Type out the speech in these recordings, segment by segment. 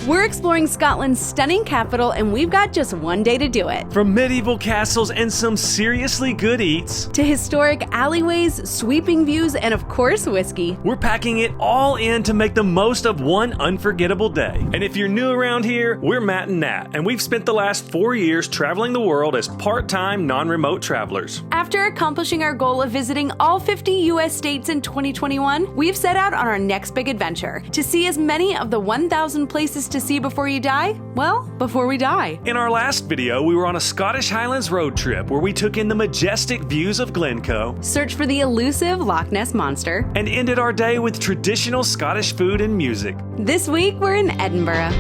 We're exploring Scotland's stunning capital, and we've got just one day to do it. From medieval castles and some seriously good eats, to historic alleyways, sweeping views, and of course, whiskey. We're packing it all in to make the most of one unforgettable day. And if you're new around here, we're Matt and Nat, and we've spent the last 4 years traveling the world as part-time, non-remote travelers. After accomplishing our goal of visiting all 50 U.S. states in 2021, we've set out on our next big adventure to see as many of the 1,000 places to see before you die? Well, before we die. In our last video, we were on a Scottish Highlands road trip where we took in the majestic views of Glencoe, searched for the elusive Loch Ness Monster, and ended our day with traditional Scottish food and music. This week, we're in Edinburgh.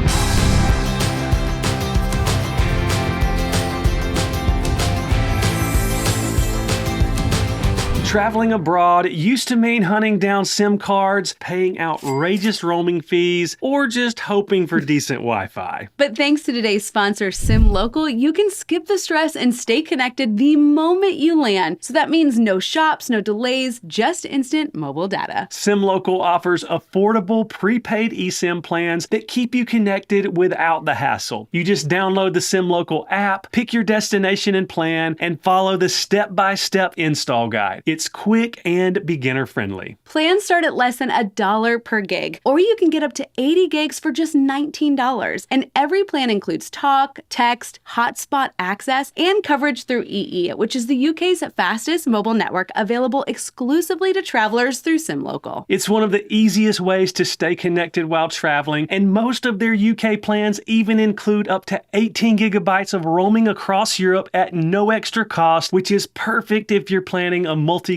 Traveling abroad used to mean hunting down SIM cards, paying outrageous roaming fees, or just hoping for decent Wi-Fi. But thanks to today's sponsor, Sim Local, you can skip the stress and stay connected the moment you land. So that means no shops, no delays, just instant mobile data. Sim Local offers affordable prepaid eSIM plans that keep you connected without the hassle. You just download the Sim Local app, pick your destination and plan, and follow the step-by-step install guide. It's quick and beginner-friendly. Plans start at less than $1 per gig, or you can get up to 80 gigs for just $19. And every plan includes talk, text, hotspot access, and coverage through EE, which is the UK's fastest mobile network, available exclusively to travelers through SimLocal. It's one of the easiest ways to stay connected while traveling, and most of their UK plans even include up to 18 gigabytes of roaming across Europe at no extra cost, which is perfect if you're planning a multi-country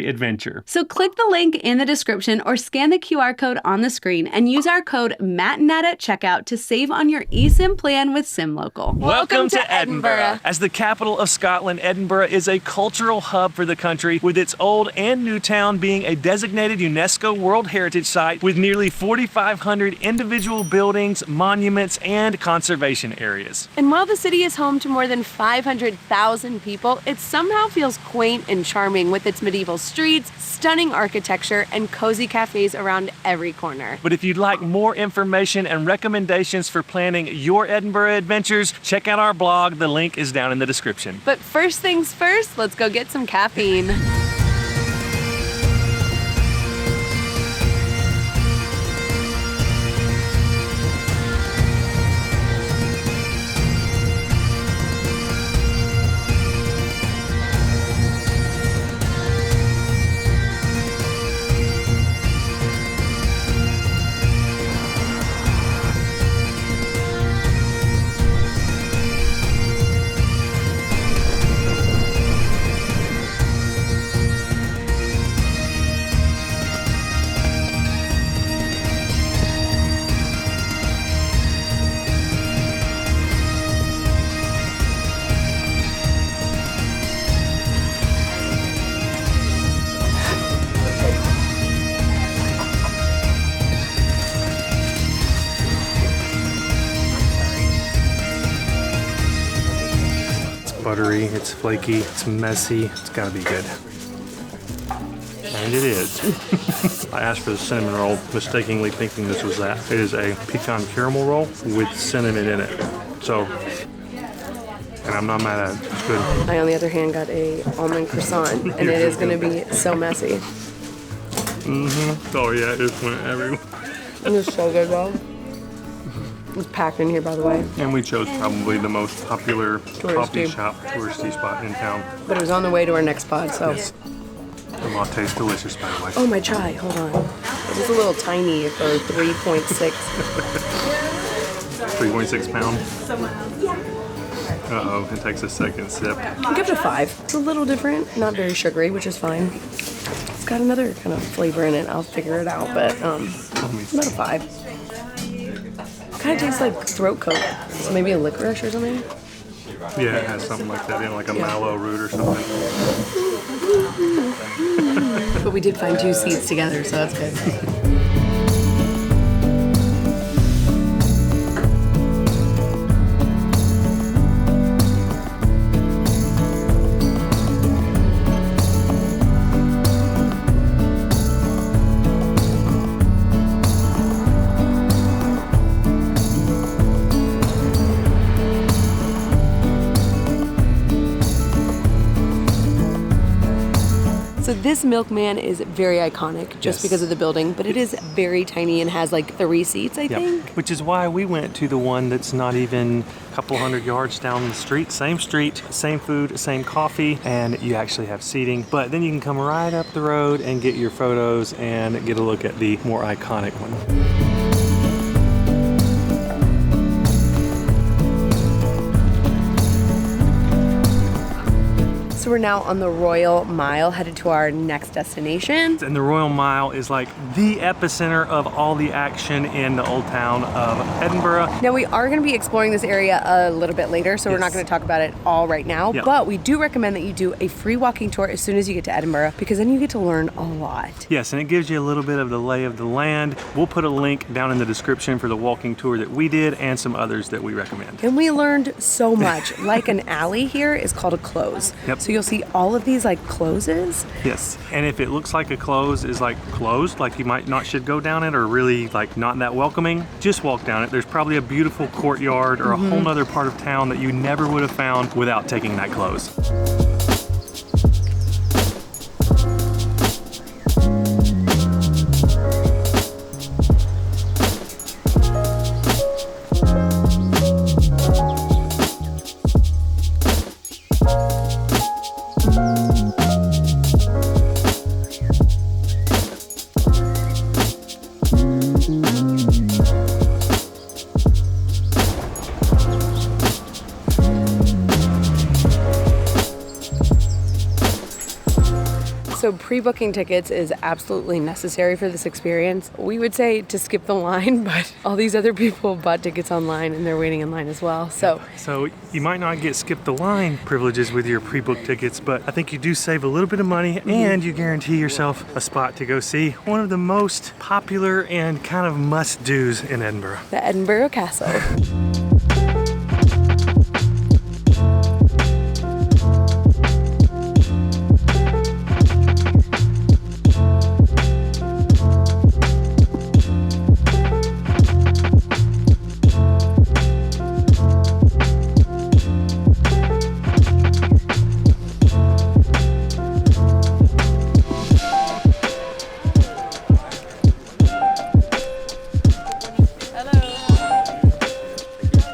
adventure. So click the link in the description or scan the QR code on the screen and use our code MATTANNAT at checkout to save on your eSIM plan with SimLocal. Welcome to Edinburgh. As the capital of Scotland, Edinburgh is a cultural hub for the country, with its old and new town being a designated UNESCO World Heritage Site with nearly 4,500 individual buildings, monuments, and conservation areas. And while the city is home to more than 500,000 people, it somehow feels quaint and charming with its medieval streets, stunning architecture, and cozy cafes around every corner. But if you'd like more information and recommendations for planning your Edinburgh adventures, check out our blog. The link is down in the description. But first things first, let's go get some caffeine. Buttery, it's flaky, it's messy, it's gotta be good. And it is. I asked for the cinnamon roll, mistakenly thinking this was that. It is a pecan caramel roll with cinnamon in it. So, and I'm not mad at it, it's good. I, on the other hand, got a almond croissant, and it is gonna be so messy. Oh yeah, it just went everywhere. It was so good, though. It's packed in here, by the way. And we chose probably the most popular coffee shop, touristy spot in town. But it was on the way to our next spot, so. Yes. The latte's delicious, by the way. Oh, my chai, hold on. It was a little tiny for 3.6. 3.6 pound. Uh-oh, it takes a second sip. I'll give it a 5. It's a little different, not very sugary, which is fine. It's got another kind of flavor in it. I'll figure it out, but about a 5. Kind of tastes like throat coat, so maybe a licorice or something. Yeah, it has something like that in, like a mallow root or something. But we did find 2 seats together, so that's good. So this Milkman is very iconic just because of the building, but it is very tiny and has like 3 seats, I think. Which is why we went to the one that's not even a couple hundred yards down the street, same food, same coffee, and you actually have seating. But then you can come right up the road and get your photos and get a look at the more iconic one. So we're now on the Royal Mile, headed to our next destination. And the Royal Mile is like the epicenter of all the action in the old town of Edinburgh. Now we are going to be exploring this area a little bit later, so we're not going to talk about it all right now, but we do recommend that you do a free walking tour as soon as you get to Edinburgh, because then you get to learn a lot. Yes, and it gives you a little bit of the lay of the land. We'll put a link down in the description for the walking tour that we did and some others that we recommend. And we learned so much. Like an alley here is called a close. Yep. So you'll see all of these like closes. Yes, and if it looks like a close is like closed, like you might not should go down it, or really like not that welcoming, just walk down it. There's probably a beautiful courtyard or a whole nother part of town that you never would have found without taking that close. So pre-booking tickets is absolutely necessary for this experience. We would say to skip the line, but all these other people bought tickets online and they're waiting in line as well. So you might not get skip the line privileges with your pre-booked tickets, but I think you do save a little bit of money and you guarantee yourself a spot to go see one of the most popular and kind of must-dos in Edinburgh. The Edinburgh Castle.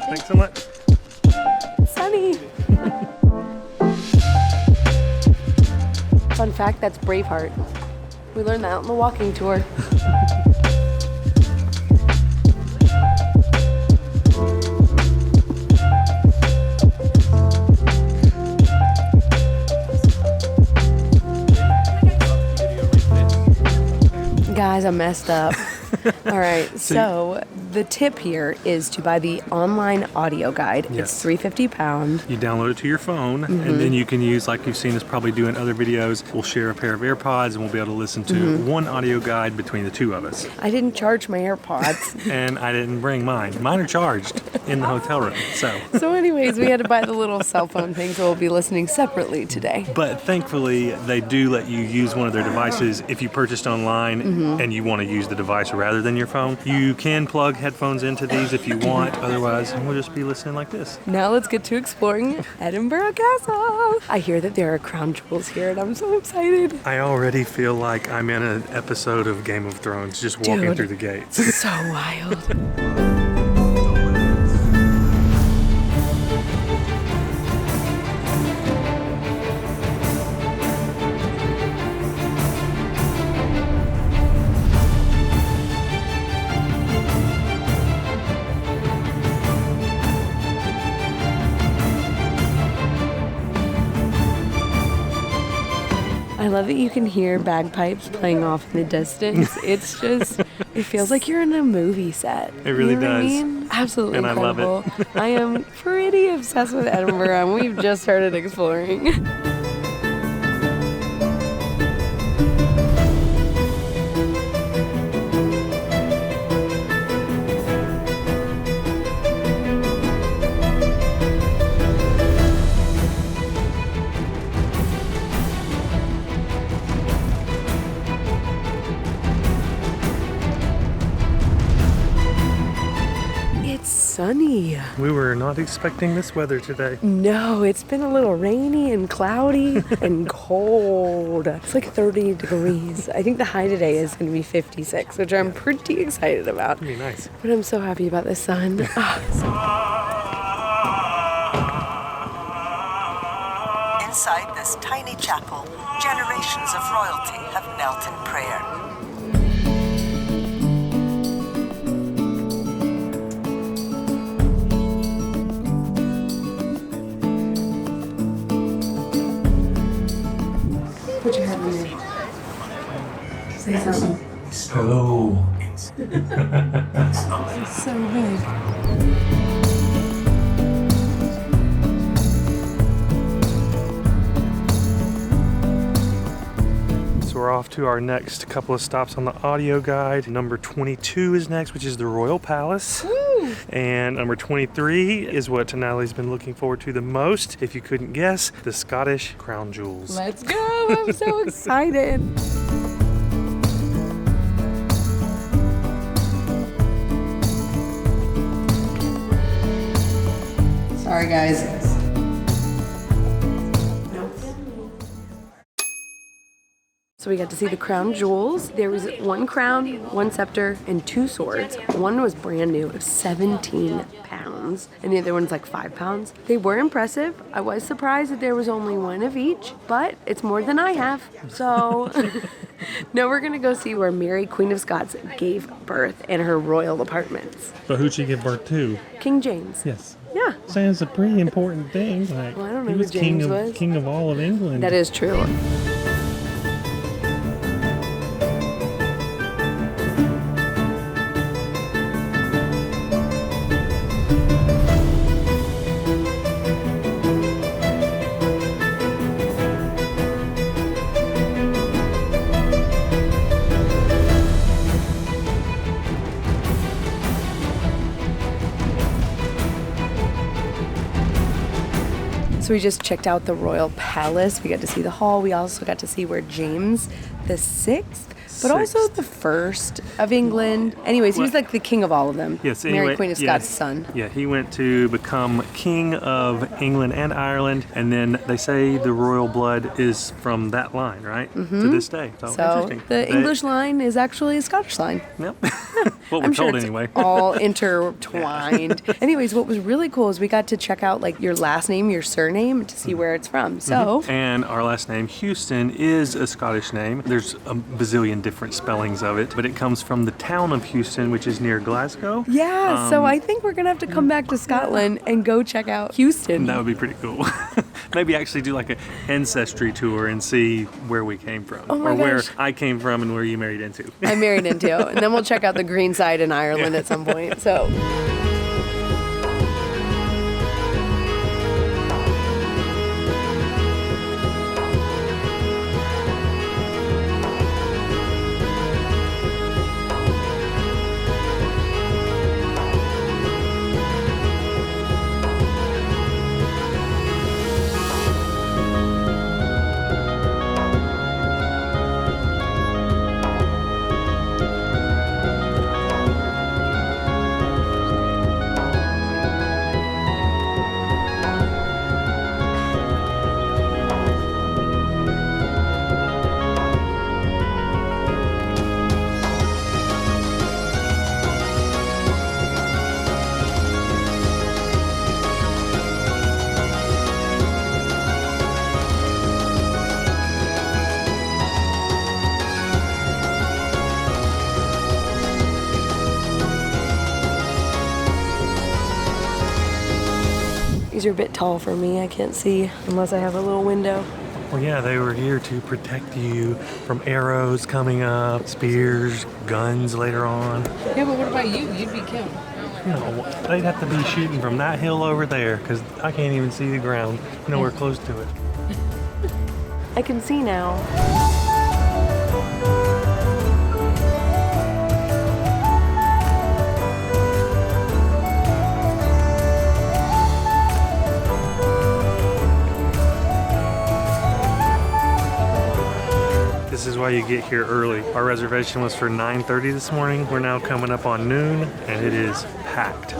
Thanks so much. Sunny. Fun fact, that's Braveheart. We learned that on the walking tour. Guys, I messed up. All right, so the tip here is to buy the online audio guide. Yes. It's £3.50. You download it to your phone, and then you can use, like you've seen us probably do in other videos, we'll share a pair of AirPods and we'll be able to listen to one audio guide between the two of us. I didn't charge my AirPods. And I didn't bring mine. Mine are charged in the hotel room, so. So anyways, we had to buy the little cell phone thing, so we'll be listening separately today. But thankfully, they do let you use one of their devices if you purchased online and you want to use the device rather than your phone. You can plug headphones into these if you want, otherwise we'll just be listening like this. Now let's get to exploring Edinburgh Castle. I hear that there are crown jewels here and I'm so excited. I already feel like I'm in an episode of Game of Thrones, just walking through the gates. So wild. I love that you can hear bagpipes playing off in the distance. It's just, it feels like you're in a movie set. It really You know what I does. mean? Absolutely And I love it. incredible. I am pretty obsessed with Edinburgh and we've just started exploring. sunny. We were not expecting this weather today. No, it's been a little rainy and cloudy and cold. It's like 30 degrees. I think the high today is going to be 56, which I'm pretty excited about. Pretty nice. But I'm so happy about the sun. Inside this tiny chapel, generations of royalty have knelt in prayer. Put your head in there. Say something. Hello. It's so good. So we're off to our next couple of stops on the audio guide. Number 22 is next, which is the Royal Palace. Woo! And number 23 is what Natalie's been looking forward to the most. If you couldn't guess, the Scottish Crown Jewels. Let's go! I'm so excited. Sorry, guys. So we got to see the crown jewels. There was one crown, one scepter, and two swords. One was brand new, it was 17 pounds, and the other one's like 5 pounds. They were impressive. I was surprised that there was only one of each, but it's more than I have. So now we're gonna go see where Mary, Queen of Scots, gave birth in her royal apartments. But who'd she give birth to? King James. Yes. Yeah, Sounds a pretty important thing. Like, Well, I don't know he who was James was. king of all of England. that is true. So we just checked out the Royal Palace. We got to see the hall. We also got to see where James the Sixth, but also the first of England. Anyways, he was like the king of all of them. Yes, Mary, anyway, Queen of Scots' son. Yeah, he went to become king of England and Ireland, and then they say the royal blood is from that line, right? To this day. So, So interesting. the English line is actually a Scottish line. Yep. What we're I'm sure told it's anyway. all intertwined. Anyways, what was really cool is we got to check out like your last name, your surname to see where it's from. So And our last name, Houston, is a Scottish name. There's a bazillion different spellings of it, but it comes from the town of Houston, which is near Glasgow. yeah, so I think we're gonna have to come back to Scotland and go check out Houston. That would be pretty cool. Maybe actually do like an ancestry tour and see where we came from. Oh my or where gosh. I came from and where you married into. I'm married into, and then we'll check out the green side in Ireland at some point. So. These are a bit tall for me. I can't see unless I have a little window. Well, yeah, they were here to protect you from arrows coming up, spears, guns later on. Yeah, but what about you? You'd be killed. You know, they'd have to be shooting from that hill over there because I can't even see the ground, nowhere close to it. I can see now. This is why you get here early. Our reservation was for 9:30 this morning. We're now coming up on noon, and it is packed.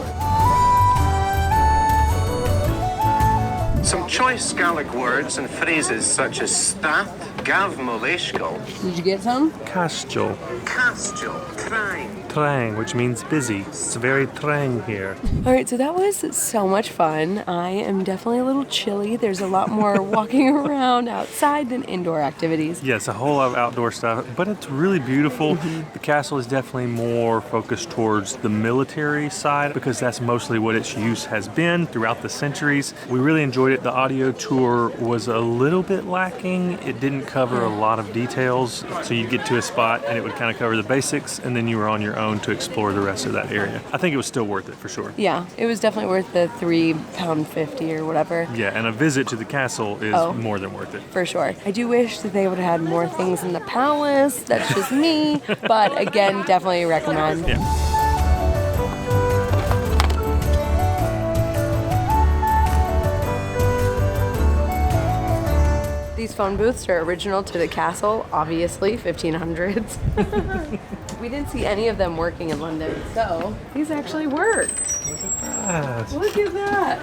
Some choice Gaelic words and phrases such as stath, gav moleshko, Did you get some? Castile. castile, train. Trang, which means busy. It's very trang here. All right, so that was so much fun. I am definitely a little chilly. There's a lot more walking around outside than indoor activities. Yes, a whole lot of outdoor stuff, but it's really beautiful. The castle is definitely more focused towards the military side because that's mostly what its use has been throughout the centuries. We really enjoyed it. The audio tour was a little bit lacking. It didn't cover a lot of details, so you'd get to a spot and it would kind of cover the basics, and then you were on your own to explore the rest of that area. I think it was still worth it for sure. Yeah, it was definitely worth the £3.50 or whatever. Yeah, and a visit to the castle is more than worth it. For sure. I do wish that they would have had more things in the palace. That's just me. But again, definitely recommend. Yeah. These phone booths are original to the castle, obviously, 1500s. We didn't see any of them working in London, so these actually work. Look at that.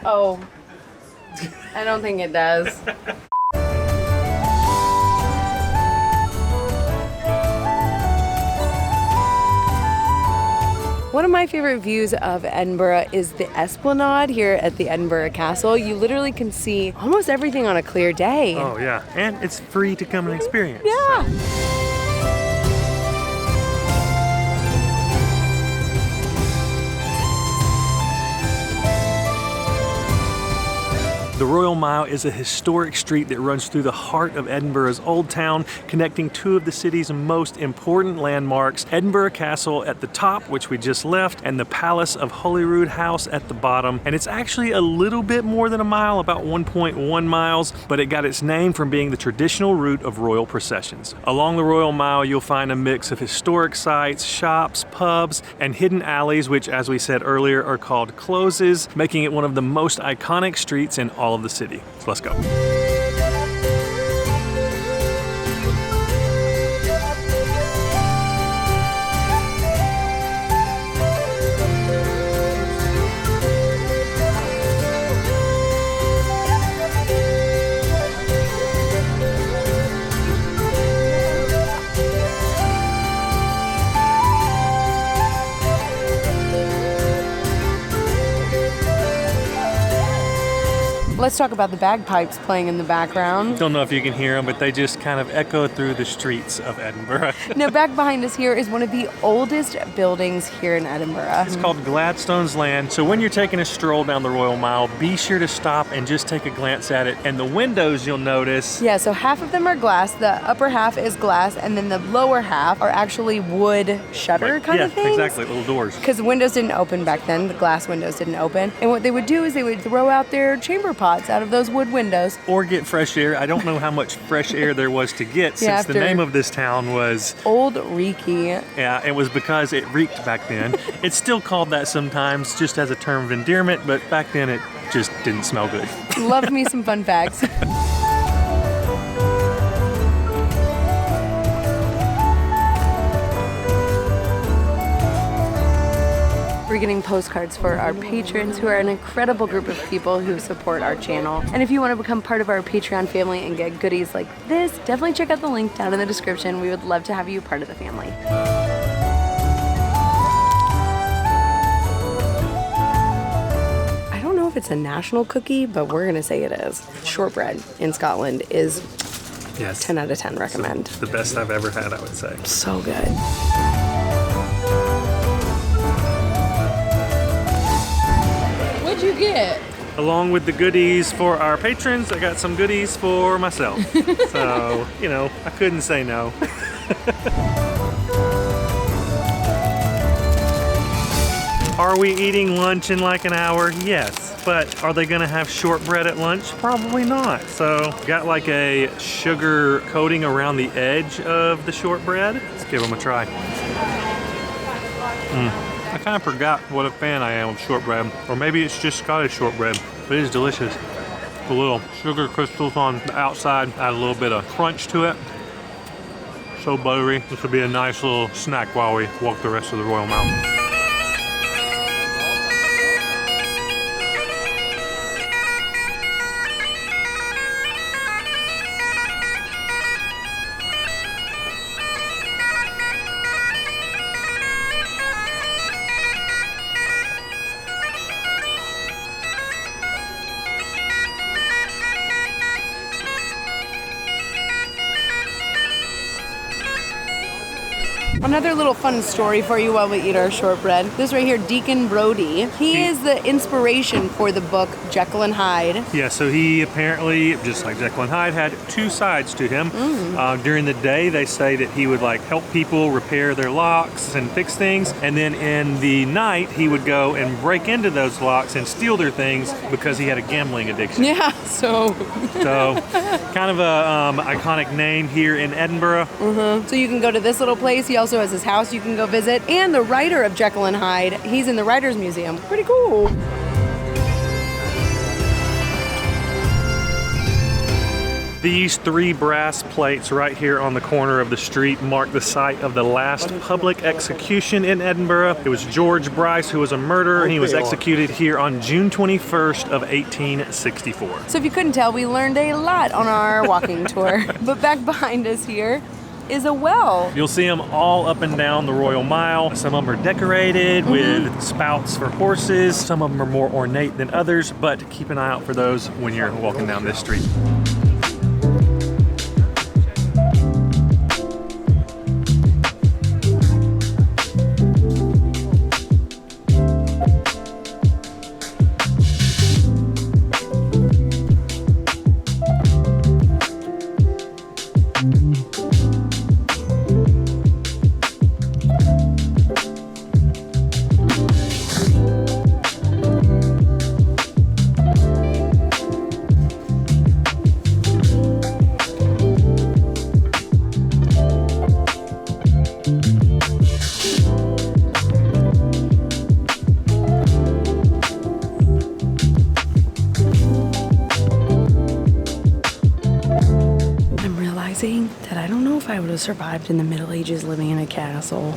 Oh, I don't think it does. One of my favorite views of Edinburgh is the Esplanade here at the Edinburgh Castle. You literally can see almost everything on a clear day. Oh yeah, and it's free to come and experience. Yeah. The Royal Mile is a historic street that runs through the heart of Edinburgh's Old Town, connecting two of the city's most important landmarks, Edinburgh Castle at the top, which we just left, and the Palace of Holyrood House at the bottom. And it's actually a little bit more than a mile, about 1.1 miles, but it got its name from being the traditional route of royal processions. Along the Royal Mile, you'll find a mix of historic sites, shops, pubs, and hidden alleys, which, as we said earlier, are called closes, making it one of the most iconic streets in all of the city. So let's go. Let's talk about the bagpipes playing in the background. Don't know if you can hear them, but they just kind of echo through the streets of Edinburgh. Now, back behind us here is one of the oldest buildings here in Edinburgh. It's called Gladstone's Land. So when you're taking a stroll down the Royal Mile, be sure to stop and just take a glance at it. And the windows, you'll notice. Yeah, so half of them are glass. The upper half is glass, and then the lower half are actually wood shutter kind of things. Yeah, exactly, little doors. Because the windows didn't open back then. The glass windows didn't open. And what they would do is they would throw out their chamber pots out of those wood windows. Or get fresh air. I don't know how much fresh air there was to get since the name of this town was Old Reeky. Yeah, it was because it reeked back then. It's still called that sometimes just as a term of endearment, but back then it just didn't smell good. Love me some fun facts. We're getting postcards for our patrons, who are an incredible group of people who support our channel. And if you want to become part of our Patreon family and get goodies like this, definitely check out the link down in the description. We would love to have you part of the family. I don't know if it's a national cookie, but we're gonna say it is. Shortbread in Scotland is 10 out of 10 recommend. The best I've ever had, I would say. So good. What'd you get? Along with the goodies for our patrons, I got some goodies for myself. So, you know, I couldn't say no. Are we eating lunch in like an hour? Yes. But are they gonna have shortbread at lunch? Probably not. So, got like a sugar coating around the edge of the shortbread. Let's give them a try. I kind of forgot what a fan I am of shortbread. Or maybe it's just Scottish shortbread, but it is delicious. The little sugar crystals on the outside add a little bit of crunch to it. So buttery. This would be a nice little snack while we walk the rest of the Royal Mile. Another little fun story for you while we eat our shortbread. This right here, Deacon Brody. He is the inspiration for the book Jekyll and Hyde. Yeah, so he apparently, just like Jekyll and Hyde, had two sides to him. During the day, they say that he would like help people repair their locks and fix things. And then in the night, he would go and break into those locks and steal their things because he had a gambling addiction. Yeah, so kind of a iconic name here in Edinburgh. So you can go to this little place. He also has his house you can go visit. And the writer of Jekyll and Hyde, he's in the Writers Museum. Pretty cool. These three brass plates right here on the corner of the street mark the site of the last public execution in Edinburgh. It was George Bryce, who was a murderer, and he was executed here on June 21st of 1864. So if you couldn't tell, we learned a lot on our walking tour. But back behind us here is a well. You'll see them all up and down the Royal Mile. Some of them are decorated with spouts for horses. Some of them are more ornate than others, but keep an eye out for those when you're walking down this street. That I don't know if I would have survived in the Middle Ages living in a castle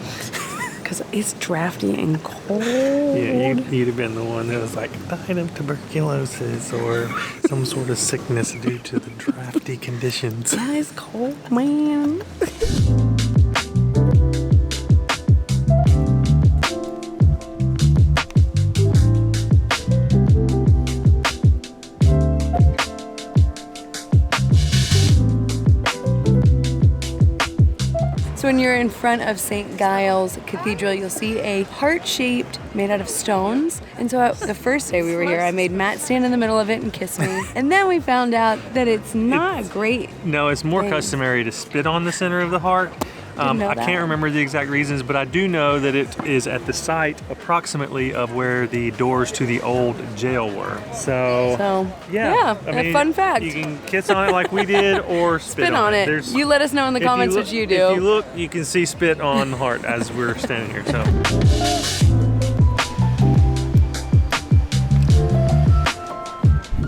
because it's drafty and cold. Yeah, you'd have been the one that was like dying of tuberculosis or some sort of sickness due to the drafty conditions. Yeah, it's cold, man. When you're in front of St. Giles Cathedral, you'll see a heart-shaped made out of stones. And so the first day we were here, I made Matt stand in the middle of it and kiss me. And then we found out that it's not great. No, it's more customary to spit on the center of the heart. I can't remember the exact reasons, but I do know that it is at the site approximately of where the doors to the old jail were. So yeah, I mean, fun fact. You can kiss on it like we did or spit on it. You let us know in the comments what you do. If you look, you can see spit on the heart as we're standing here.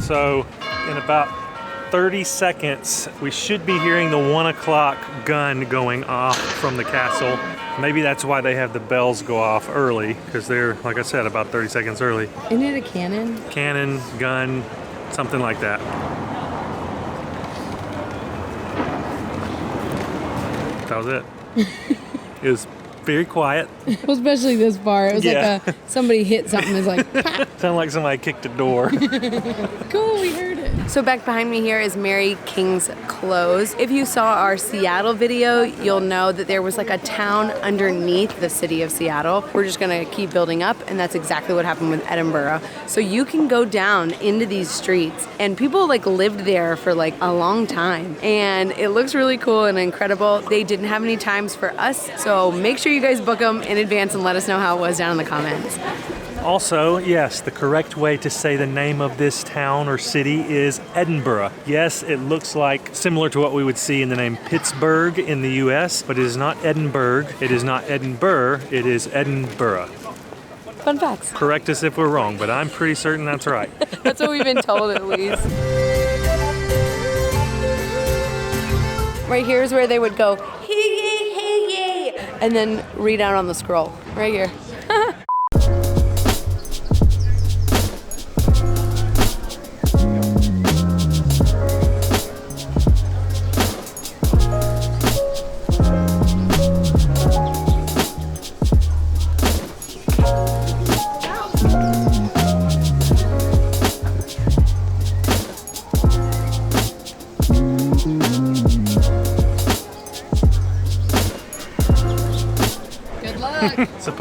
So in about 30 seconds, we should be hearing the 1 o'clock gun going off from the castle. Maybe that's why they have the bells go off early, because they're, like I said, about 30 seconds early. Isn't it a cannon? Cannon, gun, something like that. That was it. It was very quiet. Well, especially this part. It was like somebody hit something. It's like, sounded like somebody kicked a door. Cool, we heard it. So back behind me here is Mary King's Close. If you saw our Seattle video, you'll know that there was like a town underneath the city of Seattle. We're just gonna keep building up, and that's exactly what happened with Edinburgh. So you can go down into these streets, and people like lived there for like a long time, and it looks really cool and incredible. They didn't have any times for us, so make sure you guys book them in advance and let us know how it was down in the comments. Also, yes, the correct way to say the name of this town or city is Edinburgh. Yes, it looks like similar to what we would see in the name Pittsburgh in the US, but it is not Edinburgh, it is not Edinburgh, it is Edinburgh. Fun facts. Correct us if we're wrong, but I'm pretty certain that's right. That's what we've been told at least. Right here is where they would go, hee and then read out on the scroll. Right here.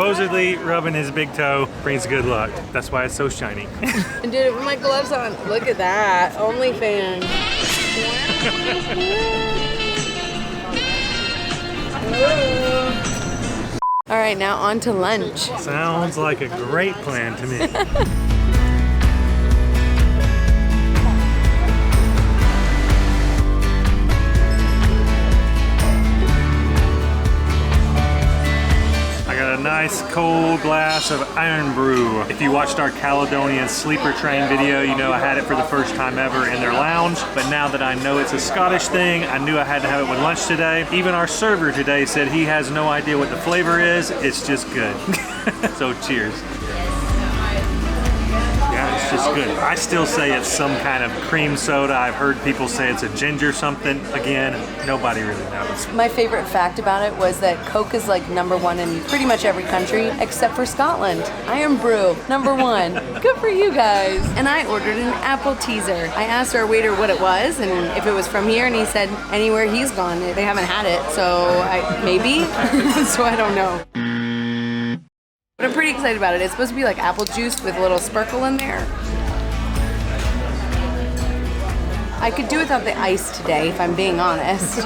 Supposedly rubbing his big toe brings good luck. That's why it's so shiny. I did it with my gloves on. Look at that. OnlyFans. All right, now on to lunch. Sounds like a great plan to me. I got a nice cold glass of iron brew. If you watched our Caledonian sleeper train video, you know I had it for the first time ever in their lounge. But now that I know it's a Scottish thing, I knew I had to have it with lunch today. Even our server today said he has no idea what the flavor is. It's just good. So cheers. Yeah, it's just good. I still say it's some kind of cream soda. I've heard people say it's a ginger something. Again, nobody really knows. My favorite fact about it was that Coke is like #1 in pretty much every country except for Scotland. Iron Brew, #1. Good for you guys. And I ordered an apple teaser. I asked our waiter what it was and if it was from here, and he said anywhere he's gone, they haven't had it. So maybe? So I don't know. But I'm pretty excited about it. It's supposed to be like apple juice with a little sparkle in there. I could do without the ice today, if I'm being honest.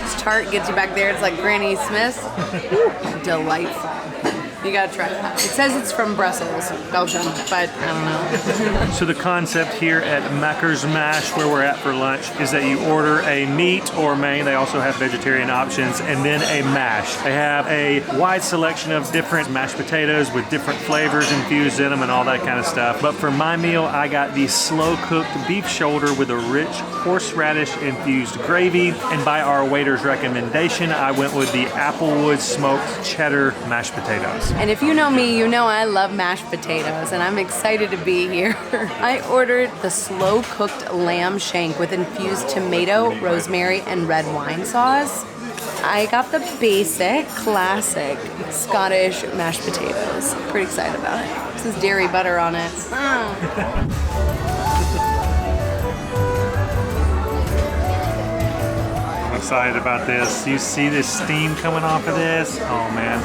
This tart gets you back there. It's like Granny Smith's. Delightful. You gotta try that. It says it's from Brussels, Belgium, but I don't know. So the concept here at Makars Mash, where we're at for lunch, is that you order a meat or main. They also have vegetarian options, and then a mash. They have a wide selection of different mashed potatoes with different flavors infused in them and all that kind of stuff. But for my meal, I got the slow-cooked beef shoulder with a rich horseradish-infused gravy, and by our waiter's recommendation, I went with the Applewood smoked cheddar mashed potatoes. And if you know me, you know I love mashed potatoes, and I'm excited to be here. I ordered the slow-cooked lamb shank with infused tomato, rosemary, and red wine sauce. I got the basic, classic Scottish mashed potatoes. Pretty excited about it. This is dairy butter on it. I'm excited about this. You see this steam coming off of this? Oh man.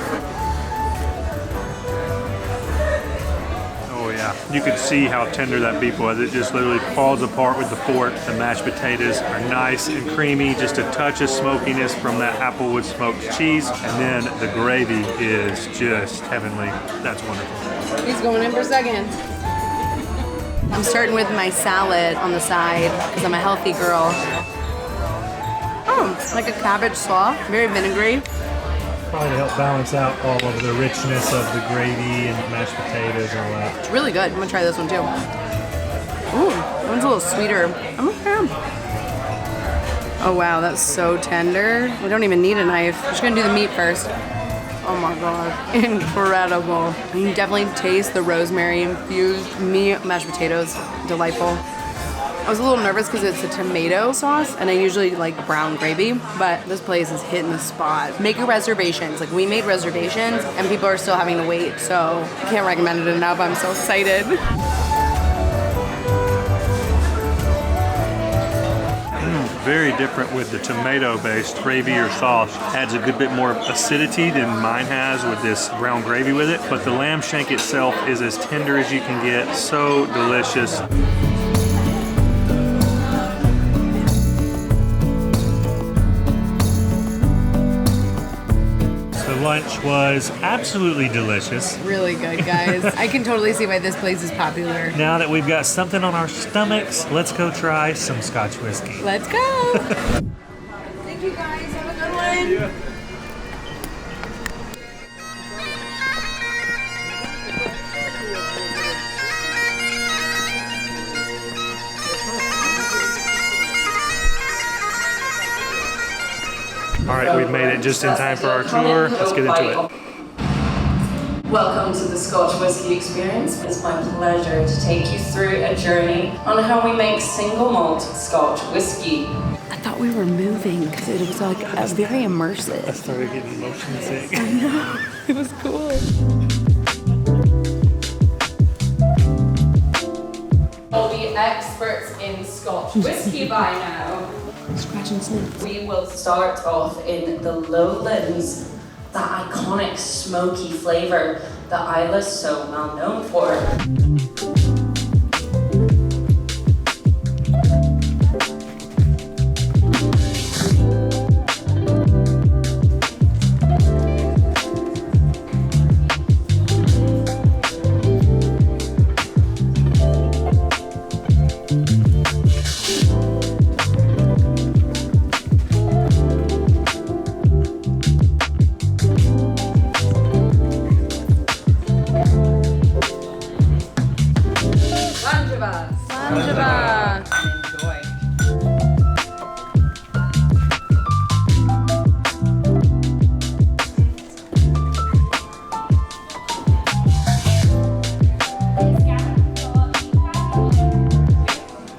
You could see how tender that beef was. It just literally falls apart with the fork. The mashed potatoes are nice and creamy, just a touch of smokiness from that Applewood smoked cheese. And then the gravy is just heavenly. That's wonderful. He's going in for a second. I'm starting with my salad on the side because I'm a healthy girl. Oh, it's like a cabbage slaw, very vinegary. Probably to help balance out all of the richness of the gravy and mashed potatoes and all that. It's really good. I'm gonna try this one too. Ooh, that one's a little sweeter. I'm okay. Oh wow, that's so tender. We don't even need a knife. I'm just gonna do the meat first. Oh my god, incredible. You can definitely taste the rosemary infused meat, mashed potatoes. Delightful. I was a little nervous because it's a tomato sauce, and I usually like brown gravy, but this place is hitting the spot. Make your reservations. Like, we made reservations, and people are still having to wait, so I can't recommend it enough. I'm so excited. Very different with the tomato-based gravy or sauce. Adds a good bit more acidity than mine has with this brown gravy with it, but the lamb shank itself is as tender as you can get. So delicious. Lunch was absolutely delicious. Really good, guys. I can totally see why this place is popular. Now that we've got something on our stomachs, let's go try some Scotch whiskey. Let's go. Thank you, guys. Have a good one. All right, we've made it just in time for our tour. Let's get into it. Welcome to the Scotch Whisky Experience. It's my pleasure to take you through a journey on how we make single malt Scotch whisky. I thought we were moving because it was like very immersive. I started getting motion sick. I know. It was cool. All the experts in Scotch whisky by now. Scratch and sniff. We will start off in the Lowlands, that iconic smoky flavor that Isla's so well known for.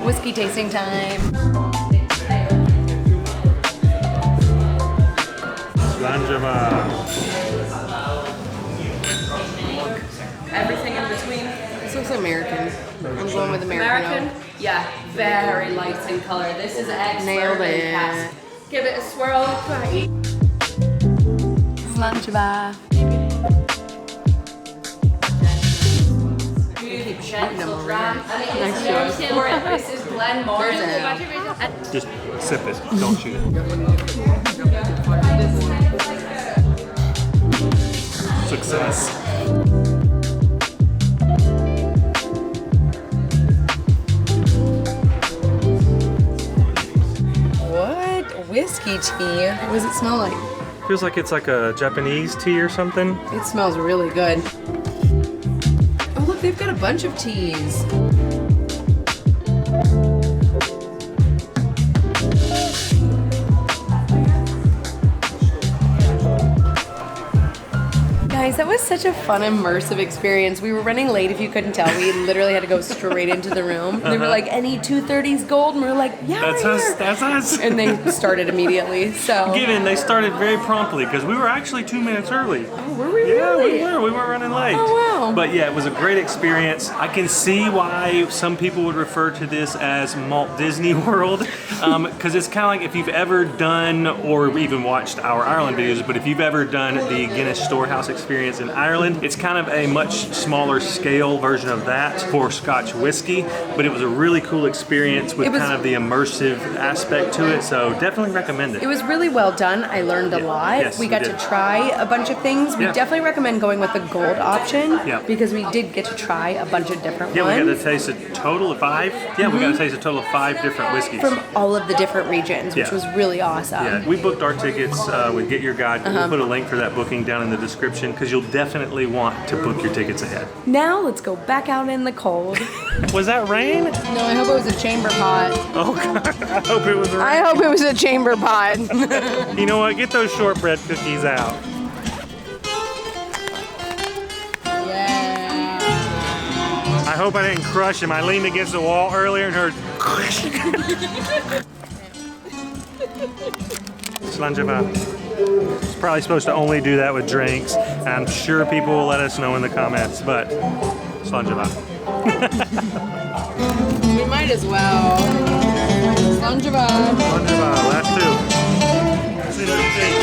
Whiskey tasting time. Everything in between. This looks American. I'm going with American. Yeah, very light in color. This is excellent. Nailed it. Cass. Give it a swirl. Slanjava. Really gentle dram. And it is known for it. This is Glenmorangie. Just sip it, don't shoot it. Success. What? Whiskey tea? What does it smell like? Feels like it's like a Japanese tea or something. It smells really good. Oh look, they've got a bunch of teas. Guys, that was such a fun, immersive experience. We were running late, if you couldn't tell. We literally had to go straight into the room. They were like, any 230s gold? And we were like, yeah, That's right us, here. that's us. And they started immediately, so. Given they started very promptly because we were actually 2 minutes early. Oh, were we Yeah, really? we were running late. Oh, wow. But yeah, it was a great experience. I can see why some people would refer to this as Malt Disney World, because it's kind of like if you've ever done or even watched our Ireland videos, but if you've ever done the Guinness Storehouse experience in Ireland, it's kind of a much smaller scale version of that for Scotch whiskey, but it was a really cool experience with kind of the immersive aspect to it, so definitely recommend it. It was really well done. I learned a lot. Yes, we we got did. to try a bunch of things. We Yeah. definitely recommend going with the gold option Yeah. because we did get to try a bunch of different Yeah, we ones got to taste a total of 5. Yeah, we got to taste a total of 5 different whiskeys. from all of the different regions, which Yeah. was really awesome. Yeah, we booked our tickets with Get Your Guide. We'll put a link for that booking down in the description because you'll definitely want to book your tickets ahead. Now let's go back out in the cold. Was that rain? No, I hope it was a chamber pot. Oh God, I hope it was rain. I hope it was a chamber pot. You know what? Get those shortbread cookies out. Yeah. I hope I didn't crush them. I leaned against the wall earlier and heard. Slanjava. It's probably supposed to only do that with drinks. I'm sure people will let us know in the comments, but Slanjava. We might as well. Slanjava. Slanjava, last 2. Let's see what you think.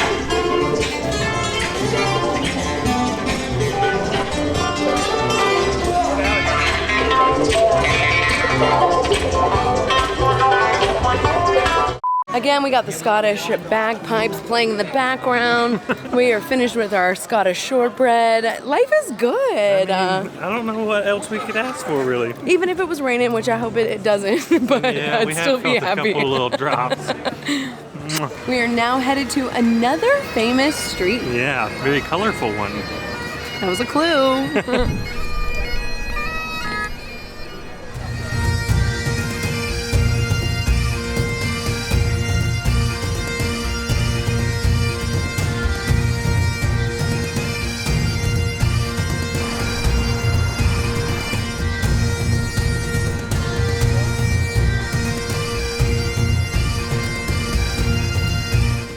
Again, we got the Scottish bagpipes playing in the background. We are finished with our Scottish shortbread. Life is good. I don't know what else we could ask for, really. Even if it was raining, which I hope it doesn't, but Yeah, we I'd have still be felt a happy. couple little drops. We are now headed to another famous street. Yeah, very colorful one. That was a clue.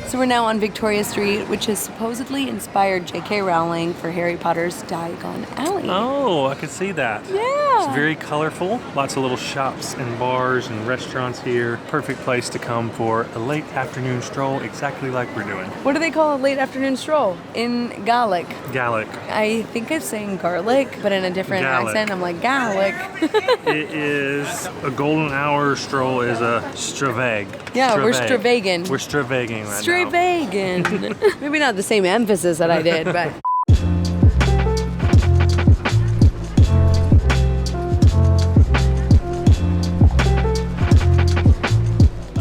So we're now on Victoria Street, which has supposedly inspired J.K. Rowling for Harry Potter's Diagon Alley. Oh, I could see that. Yeah. It's very colorful. Lots of little shops and bars and restaurants here. Perfect place to come for a late afternoon stroll, exactly like we're doing. What do they call a late afternoon stroll in Gaelic? Gaelic. I think it's saying garlic, but in a different Gaelic. accent. I'm like, Gaelic. It is a golden hour stroll is a stravag. Yeah, we're stravagging. We're stravagging right now. Stravagging. Maybe not the same emphasis that I did, but...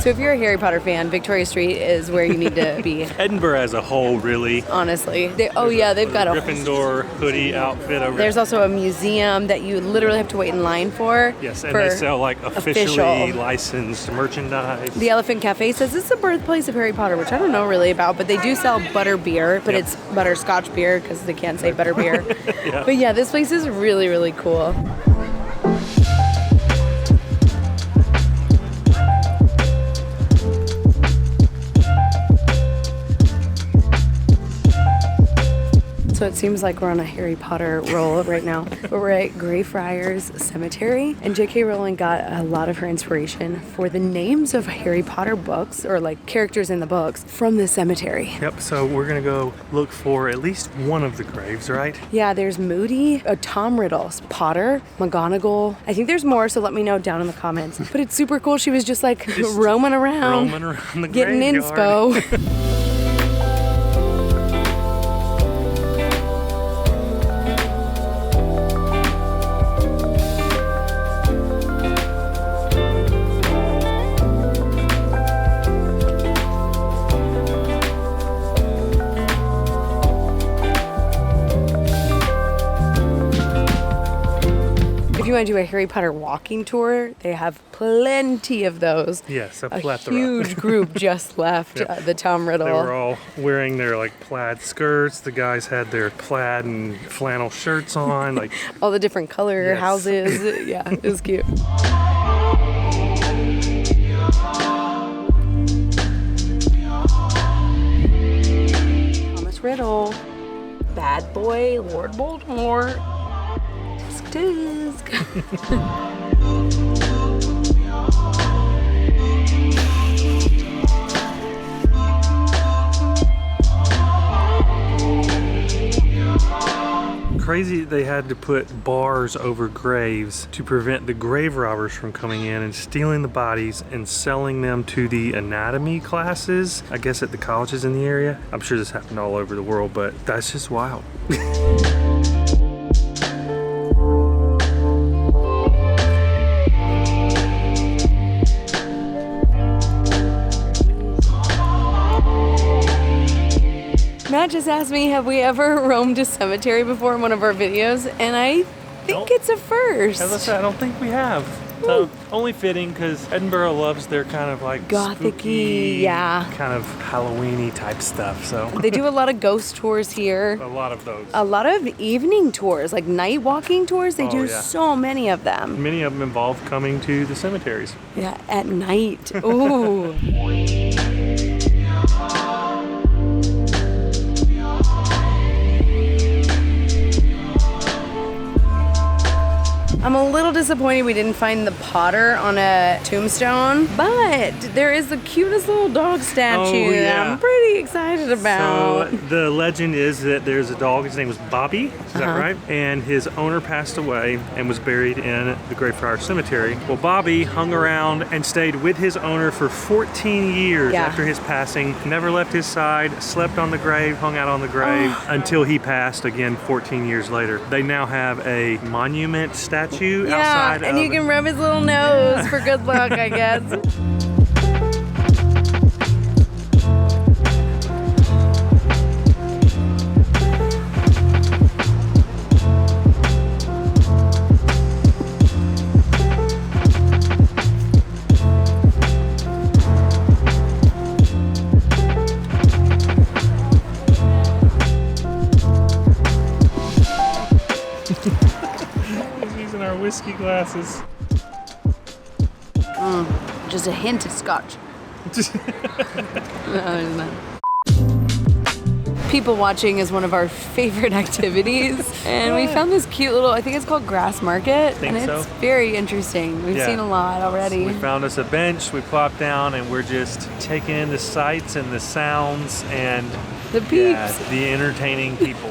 So if you're a Harry Potter fan, Victoria Street is where you need to be. Edinburgh as a whole, really. Honestly. They've got a Gryffindor hoodie outfit over There's also a museum that you literally have to wait in line for. Yes, and they sell like officially licensed merchandise. The Elephant Cafe says it's the birthplace of Harry Potter, which I don't know really about, but they do sell butter beer, but it's butterscotch beer because they can't say butter beer. Yeah. But yeah, this place is really, really cool. So it seems like we're on a Harry Potter roll right now. But we're at Greyfriars Cemetery, and J.K. Rowling got a lot of her inspiration for the names of Harry Potter books, or like characters in the books, from the cemetery. Yep, so we're gonna go look for at least one of the graves, right? Yeah, there's Moody, Tom Riddle, Potter, McGonagall. I think there's more, so let me know down in the comments. But it's super cool. She was just like roaming around the getting graveyard. inspo. If you want to do a Harry Potter walking tour, they have plenty of those. Yes, a A huge group just left the Tom Riddle. They were all wearing their like plaid skirts. The guys had their plaid and flannel shirts on, like all the different color houses. Yeah, it was cute. Thomas Riddle, bad boy, Lord Voldemort. Tisk tisk. crazy they had to put bars over graves to prevent the grave robbers from coming in and stealing the bodies and selling them to the anatomy classes, I guess at the colleges in the area. I'm sure this happened all over the world, but that's just wild. Matt just asked me, have we ever roamed a cemetery before in one of our videos? And I think it's a first. As I said, I don't think we have. So only fitting because Edinburgh loves their kind of like Gothic-y, spooky, yeah. kind of Halloween-y type stuff. So They do a lot of ghost tours here. a lot of those. A lot of evening tours, like night walking tours. They do yeah. so many of them. Many of them involve coming to the cemeteries. Yeah, at night. Ooh. I'm a little disappointed we didn't find the Potter on a tombstone, but there is the cutest little dog statue that I'm pretty excited about. So the legend is that there's a dog, his name was Bobby, is that right? And his owner passed away and was buried in the Greyfriars Cemetery. Well, Bobby hung around and stayed with his owner for 14 years after his passing, never left his side, slept on the grave, hung out on the grave until he passed again 14 years later. They now have a monument statue outside and you can rub his little nose for good luck, I guess. using our whiskey glasses. Just a hint of Scotch. No, there's not. People watching is one of our favorite activities. And we found this cute little, I think it's called Grassmarket. And it's very interesting. We've seen a lot already. We found us a bench, we plopped down, and we're just taking in the sights and the sounds and the peeps. The entertaining people.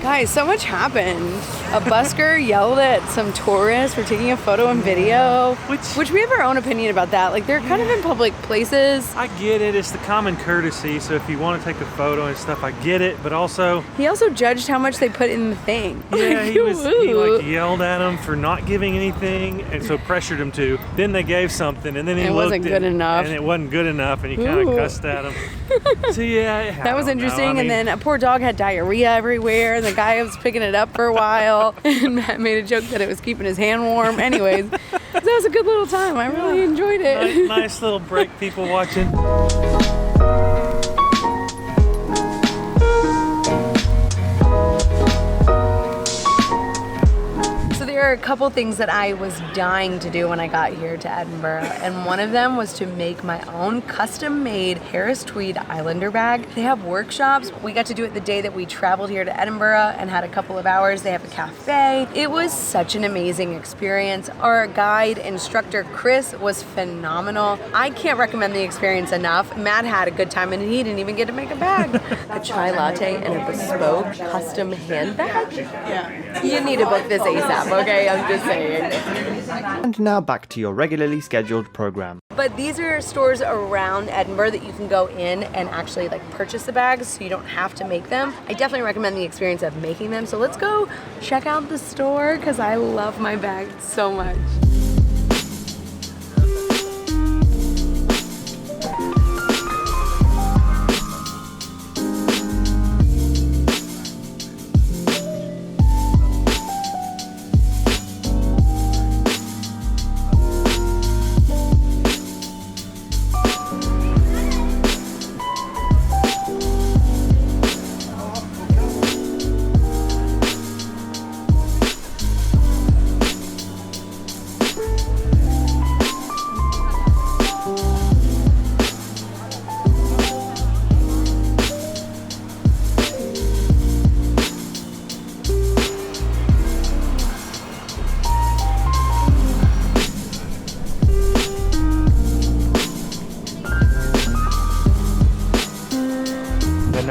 Guys, so much happened. A busker yelled at some tourists for taking a photo and video, which we have our own opinion about that. Like, they're kind of in public places. I get it. It's the common courtesy. So if you want to take a photo and stuff, I get it. But also, he also judged how much they put in the thing. Yeah, he like yelled at them for not giving anything, and so pressured him to. Then they gave something, and then he wasn't good enough, and it wasn't good enough, and he kind of cussed at him. So yeah, that was interesting. And then a poor dog had diarrhea everywhere, and the guy was picking it up for a while. And Matt made a joke that it was keeping his hand warm. Anyways, that was a good little time. I really enjoyed it. Nice little break, people watching. There are a couple things that I was dying to do when I got here to Edinburgh, and one of them was to make my own custom-made Harris Tweed Islander bag. They have workshops. We got to do it the day that we traveled here to Edinburgh and had a couple of hours. They have a cafe. It was such an amazing experience. Our guide instructor, Chris, was phenomenal. I can't recommend the experience enough. Matt had a good time, and he didn't even get to make a bag. A chai latte and a bespoke custom handbag? Yeah. You need to book this ASAP, okay? I'm just saying. And now back to your regularly scheduled program. But these are stores around Edinburgh that you can go in and actually like purchase the bags, so you don't have to make them. I definitely recommend the experience of making them. So let's go check out the store because I love my bag so much.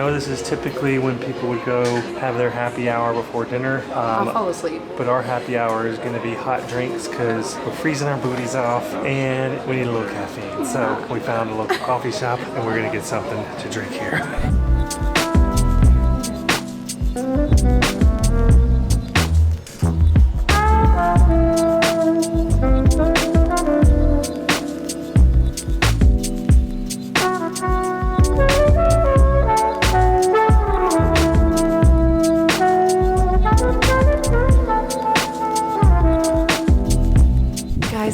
This is typically when people would go have their happy hour before dinner. I'll fall asleep. But our happy hour is going to be hot drinks because we're freezing our booties off and we need a little caffeine. So we found a local coffee shop and we're going to get something to drink here.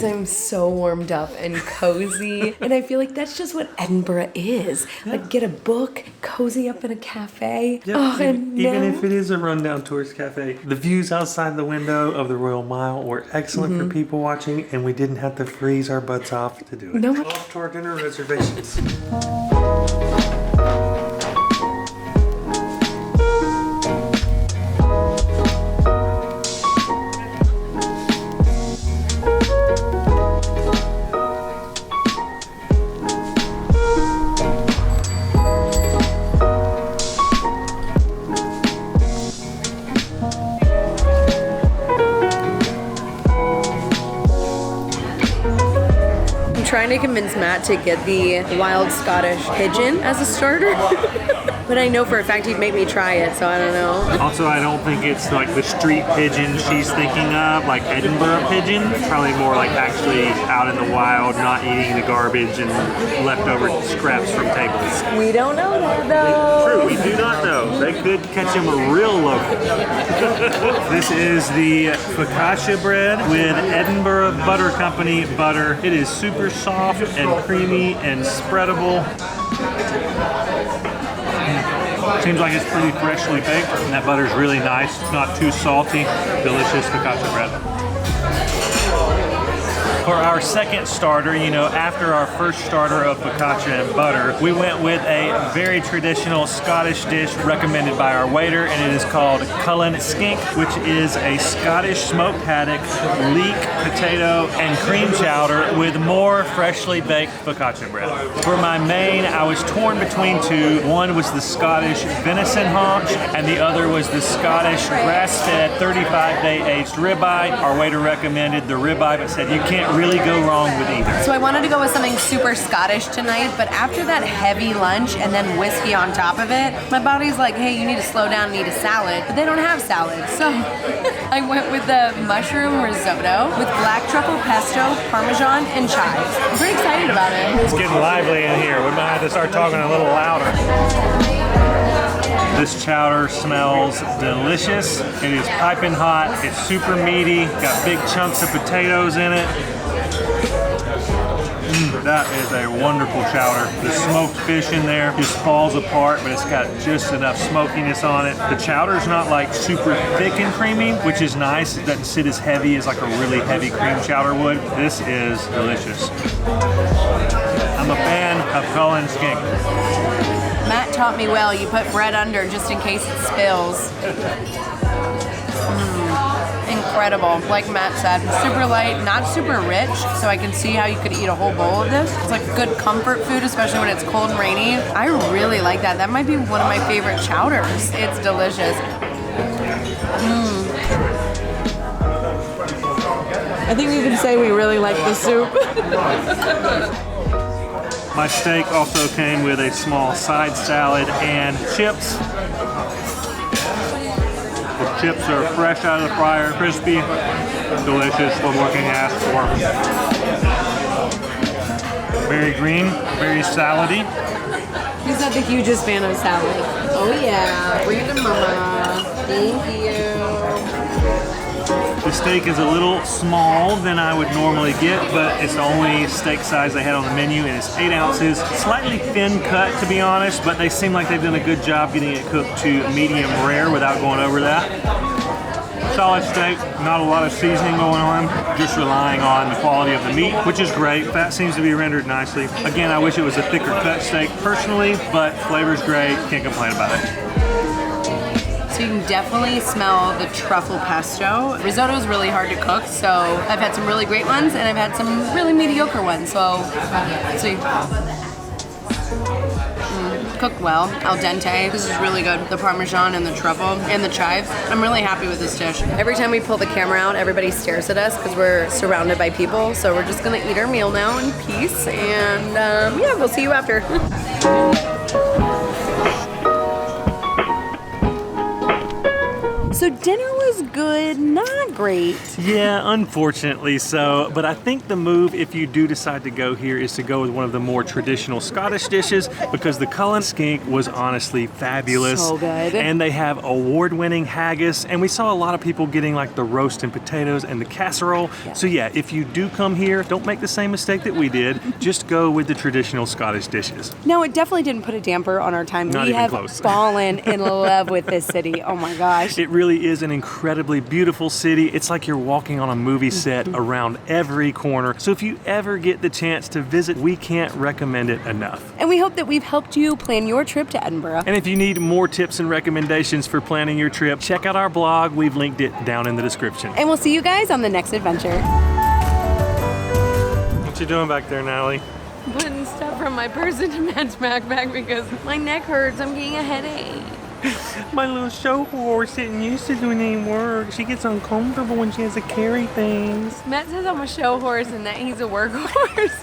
I'm so warmed up and cozy, and I feel like that's just what Edinburgh is. Like, get a book, cozy up in a cafe. Yep. Oh, even if it is a rundown tourist cafe, the views outside the window of the Royal Mile were excellent for people watching, and we didn't have to freeze our butts off to do it. No. Off to our dinner reservations. Trying to convince Matt to get the wild Scottish pigeon as a starter. But I know for a fact he'd make me try it, so I don't know. Also, I don't think it's like the street pigeon she's thinking of, like Edinburgh pigeon. It's probably more like actually out in the wild, not eating the garbage and leftover scraps from tables. We don't know that though. True, we do not know. They could catch him real local. This is the focaccia bread with Edinburgh Butter Company butter. It is super soft and creamy and spreadable. Seems like it's pretty freshly baked, and that butter's really nice. It's not too salty. Delicious focaccia bread. For our second starter, you know, after our first starter of focaccia and butter, we went with a very traditional Scottish dish recommended by our waiter, and it is called Cullen Skink, which is a Scottish smoked haddock, leek, potato, and cream chowder with more freshly baked focaccia bread. For my main, I was torn between two. One was the Scottish venison haunch, and the other was the Scottish grass-fed 35-day aged ribeye. Our waiter recommended the ribeye, but said you can't really go wrong with either. So I wanted to go with something super Scottish tonight, but after that heavy lunch and then whiskey on top of it, my body's like, hey, you need to slow down and eat a salad, but they don't have salad. So I went with the mushroom risotto with black truffle pesto, parmesan, and chives. I'm pretty excited about it. It's getting lively in here. We might have to start talking a little louder. This chowder smells delicious. It is piping hot. It's super meaty. Got big chunks of potatoes in it. That is a wonderful chowder. The smoked fish in there just falls apart, but it's got just enough smokiness on it. The chowder's not like super thick and creamy, which is nice. It doesn't sit as heavy as like a really heavy cream chowder would. This is delicious. I'm a fan of Cullen Skink. Matt taught me well, you put bread under just in case it spills. Incredible. Like Matt said, super light, not super rich, so I can see how you could eat a whole bowl of this. It's like good comfort food, especially when it's cold and rainy. I really like that. That might be one of my favorite chowders. It's delicious. I think we can say we really like the soup. My steak also came with a small side salad and chips. The chips are fresh out of the fryer, crispy, delicious. What more can you ask for? Very green, very salady. He's not the hugest fan of salad. Oh yeah, bring it to mama. Thank you. The steak is a little small than I would normally get, but it's the only steak size they had on the menu, and it's 8 ounces. Slightly thin cut, to be honest, but they seem like they've done a good job getting it cooked to medium rare without going over that. Solid steak, not a lot of seasoning going on, just relying on the quality of the meat, which is great. Fat seems to be rendered nicely. Again, I wish it was a thicker cut steak personally, but flavor's great, can't complain about it. So you can definitely smell the truffle pesto. Risotto is really hard to cook, so I've had some really great ones and I've had some really mediocre ones. So see. Cooked well, al dente. This is really good. The parmesan and the truffle and the chives. I'm really happy with this dish. Every time we pull the camera out, everybody stares at us because we're surrounded by people. So we're just gonna eat our meal now in peace, and yeah, we'll see you after. So dinner was good, not great. Yeah, unfortunately so. But I think the move, if you do decide to go here, is to go with one of the more traditional Scottish dishes, because the Cullen Skink was honestly fabulous. So good. And they have award-winning haggis, and we saw a lot of people getting like the roast and potatoes and the casserole. Yeah. So yeah, if you do come here, don't make the same mistake that we did. Just go with the traditional Scottish dishes. No, it definitely didn't put a damper on our time. Not we even have close. fallen in love with this city. Oh my gosh. It really is an incredibly beautiful city. It's like you're walking on a movie set around every corner. So if you ever get the chance to visit, we can't recommend it enough. And we hope that we've helped you plan your trip to Edinburgh. And if you need more tips and recommendations for planning your trip, check out our blog. We've linked it down in the description. And we'll see you guys on the next adventure. What you doing back there, Natalie? Putting stuff from my purse into Matt's backpack because my neck hurts. I'm getting a headache. My little show horse isn't used to doing any work. She gets uncomfortable when she has to carry things. Matt says I'm a show horse and that he's a work horse.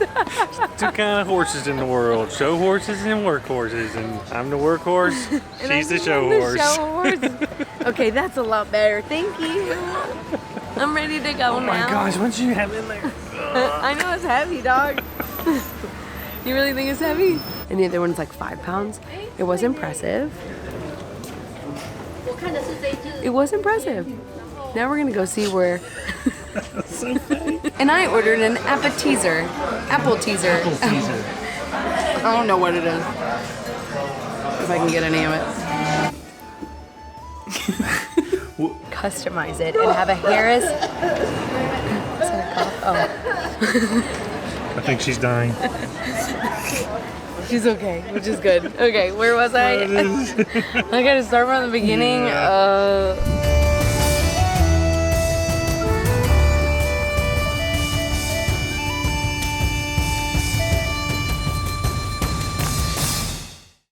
Two kind of horses in the world, show horses and work horses, and I'm the work horse, she's the show horse. Okay, that's a lot better. Thank you. I'm ready to go now. Oh my gosh, what you have in there? I know it's heavy, dog. You really think it's heavy? And the other one's like 5 pounds. It was impressive. It was impressive. Now we're gonna go see where. So funny. And I ordered an appetizer. Apple teaser. Apple teaser. I don't know what it is. If I can get any of it. customize it and have a Harris. Is that a cough? Oh. I think she's dying. She's okay, which is good. Okay, where was I? I gotta start from the beginning.